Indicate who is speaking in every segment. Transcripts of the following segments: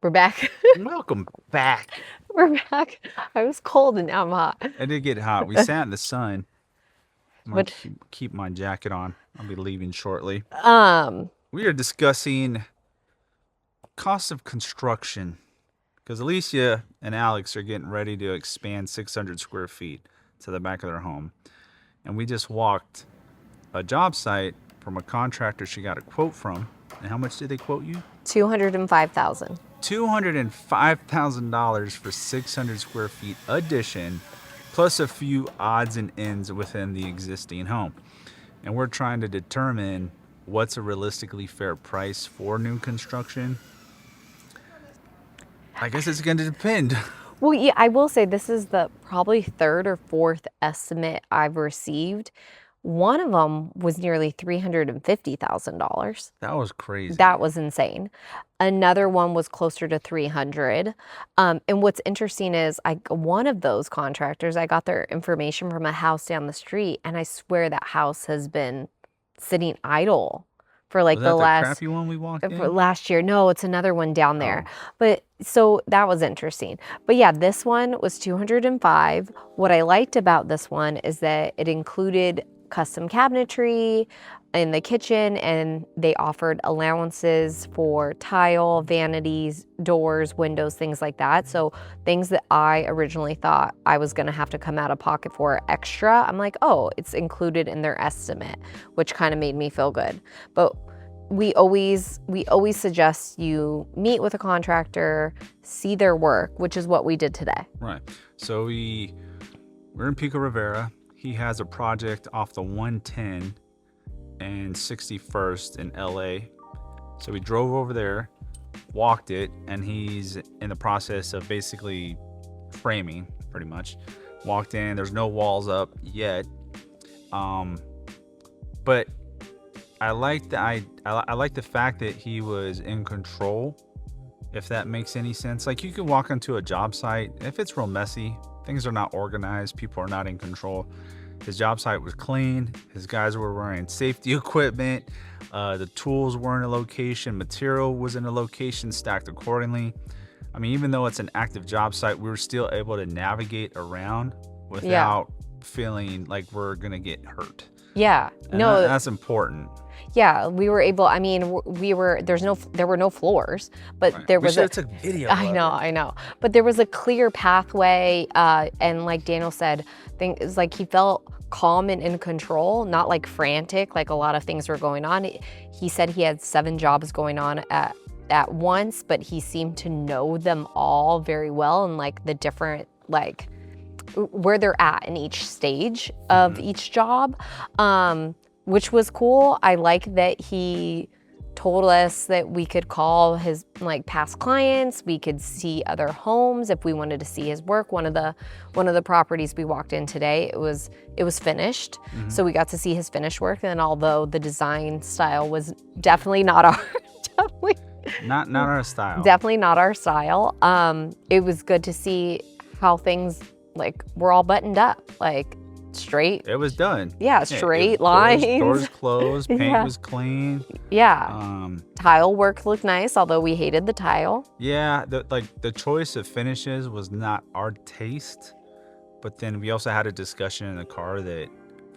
Speaker 1: We're back.
Speaker 2: Welcome back.
Speaker 1: We're back. I was cold and now I'm hot.
Speaker 2: I did get hot. We sat in the sun. I'm gonna
Speaker 1: But
Speaker 2: keep my jacket on. I'll be leaving shortly.
Speaker 1: um
Speaker 2: We are discussing cost of construction because Alicia and Alex are getting ready to expand 600 square feet to the back of their home, and we just walked a job site from a contractor she got a quote from. And how much did they quote you?
Speaker 1: 205,000.
Speaker 2: $205,000 for 600 square feet addition, plus a few odds and ends within the existing home. And we're trying to determine what's a realistically fair price for new construction. I guess it's going to depend.
Speaker 1: Well, yeah, I will say this is the probably third or fourth estimate I've received. One of them was nearly $350,000.
Speaker 2: That was crazy.
Speaker 1: That was insane. Another one was closer to 300. And what's interesting is one of those contractors, I got their information from a house down the street, and I swear that house has been sitting idle for like
Speaker 2: Was that
Speaker 1: the
Speaker 2: the
Speaker 1: last
Speaker 2: crappy one we walked
Speaker 1: for
Speaker 2: in?
Speaker 1: last year. No, it's another one down there.
Speaker 2: Oh,
Speaker 1: But so that was interesting. But yeah, this one was 205. What I liked about this one is that it included custom cabinetry in the kitchen, and they offered allowances for tile, vanities, doors, windows, things like that. So things that I originally thought I was going to have to come out of pocket for extra, I'm like, oh, it's included in their estimate, which kind of made me feel good. But we always suggest you meet with a contractor, see their work, which is what we did today.
Speaker 2: right. So we're in Pico Rivera. He has a project off the 110 and 61st in LA. So we drove over there, walked it, and he's in the process of basically framing, pretty much. Walked in, there's no walls up yet. But I like the fact that he was in control, if that makes any sense. Like, you could walk onto a job site, if it's real messy, things are not organized, people are not in control. His job site was clean. His guys were wearing safety equipment. The tools were in a location. Material was in a location, stacked accordingly. I mean, even though it's an active job site, we were still able to navigate around without feeling like we're gonna get hurt.
Speaker 1: Yeah.
Speaker 2: And
Speaker 1: No.
Speaker 2: that's important.
Speaker 1: Yeah, we were able. I mean, there were no floors, but
Speaker 2: Right.
Speaker 1: there
Speaker 2: We
Speaker 1: was
Speaker 2: should
Speaker 1: a.
Speaker 2: have took video.
Speaker 1: I know. But there was a clear pathway, and like Daniel said, things like he felt calm and in control, not like frantic, like a lot of things were going on. He said he had 7 jobs going on at once, but he seemed to know them all very well, and like the different like where they're at in each stage of each job, which was cool. I like that he told us that we could call his like past clients, we could see other homes if we wanted to see his work. One of the properties we walked in today, it was finished, so we got to see his finished work. And although the design style was definitely not our
Speaker 2: Not our style.
Speaker 1: definitely not our style, it was good to see how things like were all buttoned up, like straight.
Speaker 2: It was done.
Speaker 1: Yeah, straight lines.
Speaker 2: Doors closed. Paint
Speaker 1: Yeah.
Speaker 2: was clean.
Speaker 1: Yeah. Tile work looked nice, although we hated the tile.
Speaker 2: Yeah, the choice of finishes was not our taste, but then we also had a discussion in the car that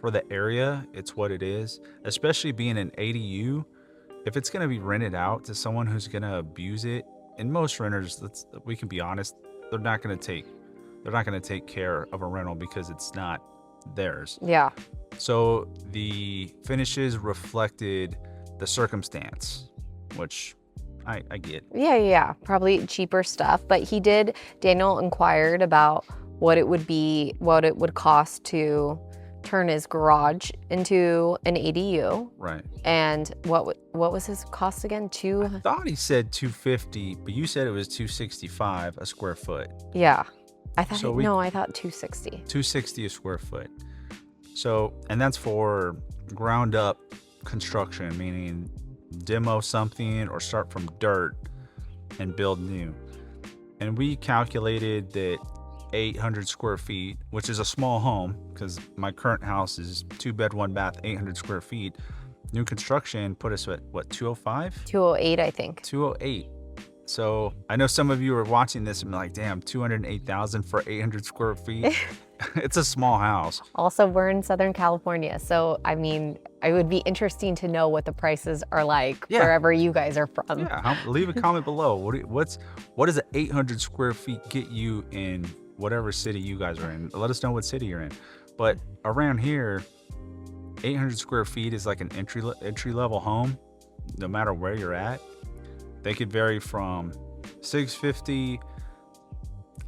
Speaker 2: for the area, it's what it is. Especially being an ADU, if it's gonna be rented out to someone who's gonna abuse it, and most renters, we can be honest, they're not gonna take care of a rental because it's not theirs.
Speaker 1: Yeah.
Speaker 2: So the finishes reflected the circumstance, which I get.
Speaker 1: Yeah. Probably cheaper stuff. But Daniel inquired about what it would cost to turn his garage into an ADU.
Speaker 2: Right.
Speaker 1: And what was his cost again?
Speaker 2: Thought he said 250, but you said it was 265 a square foot.
Speaker 1: Yeah. I thought I thought 260.
Speaker 2: 260 a square foot. So, and that's for ground up construction, meaning demo something or start from dirt and build new. And we calculated that 800 square feet, which is a small home because my current house is 2-bed, 1-bath, 800 square feet. New construction put us at what, 205?
Speaker 1: 208, I think.
Speaker 2: 208. So I know some of you are watching this and be like, damn, 208,000 for 800 square feet. It's a small house.
Speaker 1: Also, we're in Southern California, so I mean, it would be interesting to know what the prices are like wherever you guys are from.
Speaker 2: Yeah, leave a comment below. What does an 800 square feet get you in whatever city you guys are in? Let us know what city you're in. But around here, 800 square feet is like an entry level home, no matter where you're at. They could vary from 650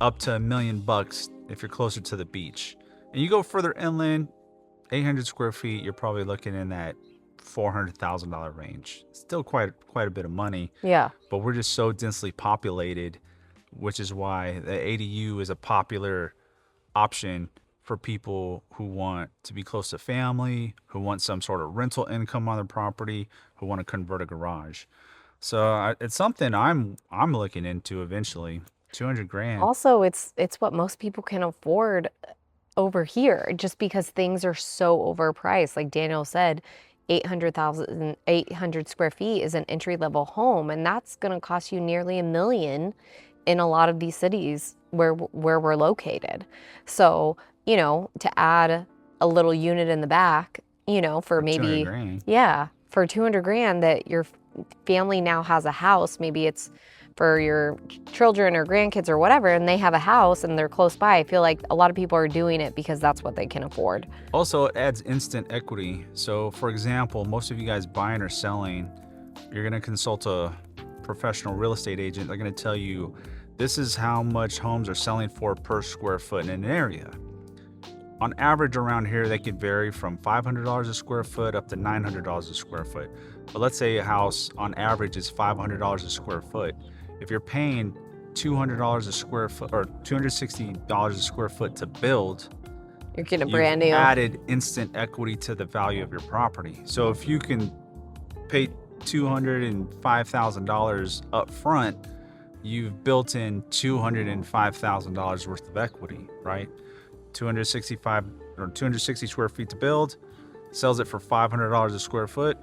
Speaker 2: up to $1 million if you're closer to the beach. And you go further inland, 800 square feet, you're probably looking in that $400,000 range. Still quite a bit of money.
Speaker 1: Yeah.
Speaker 2: But we're just so densely populated, which is why the ADU is a popular option for people who want to be close to family, who want some sort of rental income on their property, who want to convert a garage. So it's something I'm looking into eventually. 200 grand.
Speaker 1: Also, it's what most people can afford over here, just because things are so overpriced. Like Daniel said, 800 square feet is an entry level home, and that's going to cost you nearly $1 million in a lot of these cities where we're located. So, you know, to add a little unit in the back, you know, for maybe, for 200 grand that your family now has a house, maybe it's for your children or grandkids or whatever, and they have a house and they're close by. I feel like a lot of people are doing it because that's what they can afford.
Speaker 2: Also, it adds instant equity. So for example, most of you guys buying or selling, you're going to consult a professional real estate agent. They're going to tell you, this is how much homes are selling for per square foot in an area. On average around here, they could vary from $500 a square foot up to $900 a square foot. But let's say a house on average is $500 a square foot. If you're paying $200 a square foot or $260 a square foot to build,
Speaker 1: you're getting a brand new.
Speaker 2: Added instant equity to the value of your property. So if you can pay $205,000 up front, you've built in $205,000 worth of equity, right? 260 square feet to build, sells it for $500 a square foot.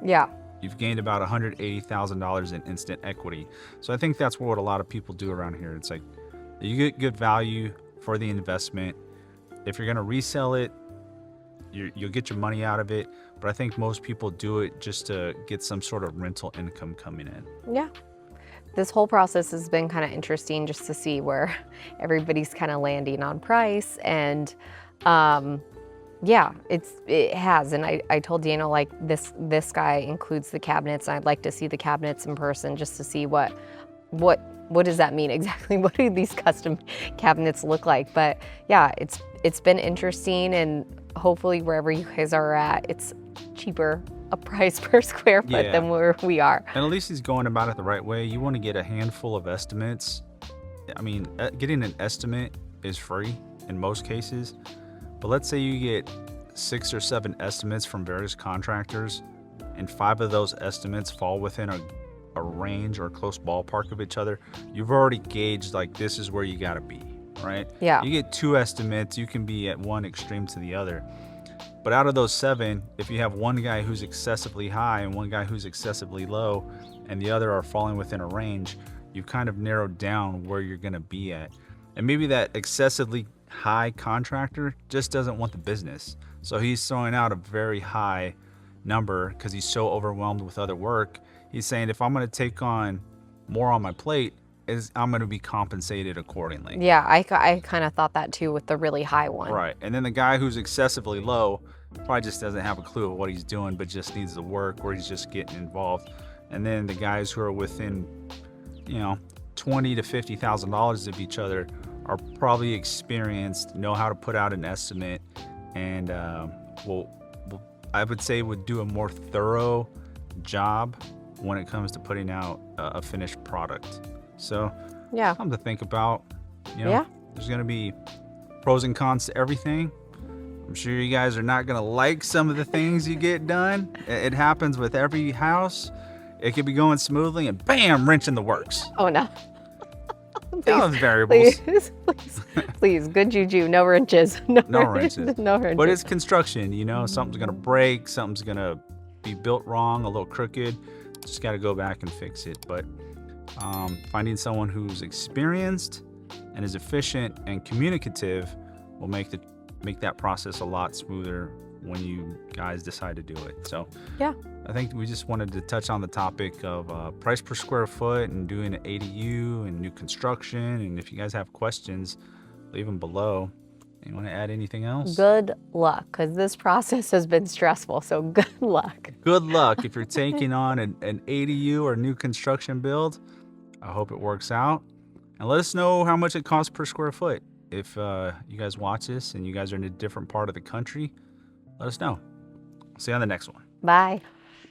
Speaker 1: Yeah.
Speaker 2: You've gained about $180,000 in instant equity. So I think that's what a lot of people do around here. It's like you get good value for the investment. If you're going to resell it, you'll get your money out of it. But I think most people do it just to get some sort of rental income coming in.
Speaker 1: Yeah. This whole process has been kind of interesting just to see where everybody's kind of landing on price. And yeah, it has. And I told Daniel, like, this guy includes the cabinets. And I'd like to see the cabinets in person just to see what does that mean exactly? What do these custom cabinets look like? But yeah, it's been interesting, and hopefully wherever you guys are at, it's cheaper a price per square foot than where we are.
Speaker 2: And at least he's going about it the right way. You want to get a handful of estimates. I mean, getting an estimate is free in most cases, but let's say you get 6 or 7 estimates from various contractors, and 5 of those estimates fall within a range or a close ballpark of each other. You've already gauged, like, this is where you got to be, right?
Speaker 1: Yeah.
Speaker 2: You get 2 estimates, you can be at one extreme to the other. But out of those 7, if you have one guy who's excessively high and one guy who's excessively low, and the other are falling within a range, you've kind of narrowed down where you're going to be at. And maybe that excessively high contractor just doesn't want the business. So he's throwing out a very high number because he's so overwhelmed with other work. He's saying, if I'm going to take on more on my plate, I'm going to be compensated accordingly.
Speaker 1: Yeah, I kind of thought that too with the really high one.
Speaker 2: Right. And then the guy who's excessively low probably just doesn't have a clue of what he's doing, but just needs the work, or he's just getting involved. And then the guys who are within, $20,000 to $50,000 of each other are probably experienced, know how to put out an estimate, and I would say would do a more thorough job when it comes to putting out a finished product. So
Speaker 1: yeah,
Speaker 2: something to think about.
Speaker 1: Yeah,
Speaker 2: there's going to be pros and cons to everything. I'm sure you guys are not going to like some of the things you get done. It happens with every house. It could be going smoothly and bam, wrench in the works.
Speaker 1: Oh no.
Speaker 2: Those variables.
Speaker 1: Please, good juju, no wrenches. No
Speaker 2: wrenches.
Speaker 1: No wrenches.
Speaker 2: But it's construction, something's going to break, something's going to be built wrong, a little crooked. Just got to go back and fix it. But Finding someone who's experienced and is efficient and communicative will make that process a lot smoother when you guys decide to do it. So
Speaker 1: Yeah.
Speaker 2: I think we just wanted to touch on the topic of price per square foot and doing an ADU and new construction. And if you guys have questions, leave them below. You want to add anything else?
Speaker 1: Good luck, because this process has been stressful, so good luck.
Speaker 2: Good luck if you're taking on an ADU or new construction build. I hope it works out. And let us know how much it costs per square foot. If you guys watch this and you guys are in a different part of the country, let us know. See you on the next one.
Speaker 1: Bye.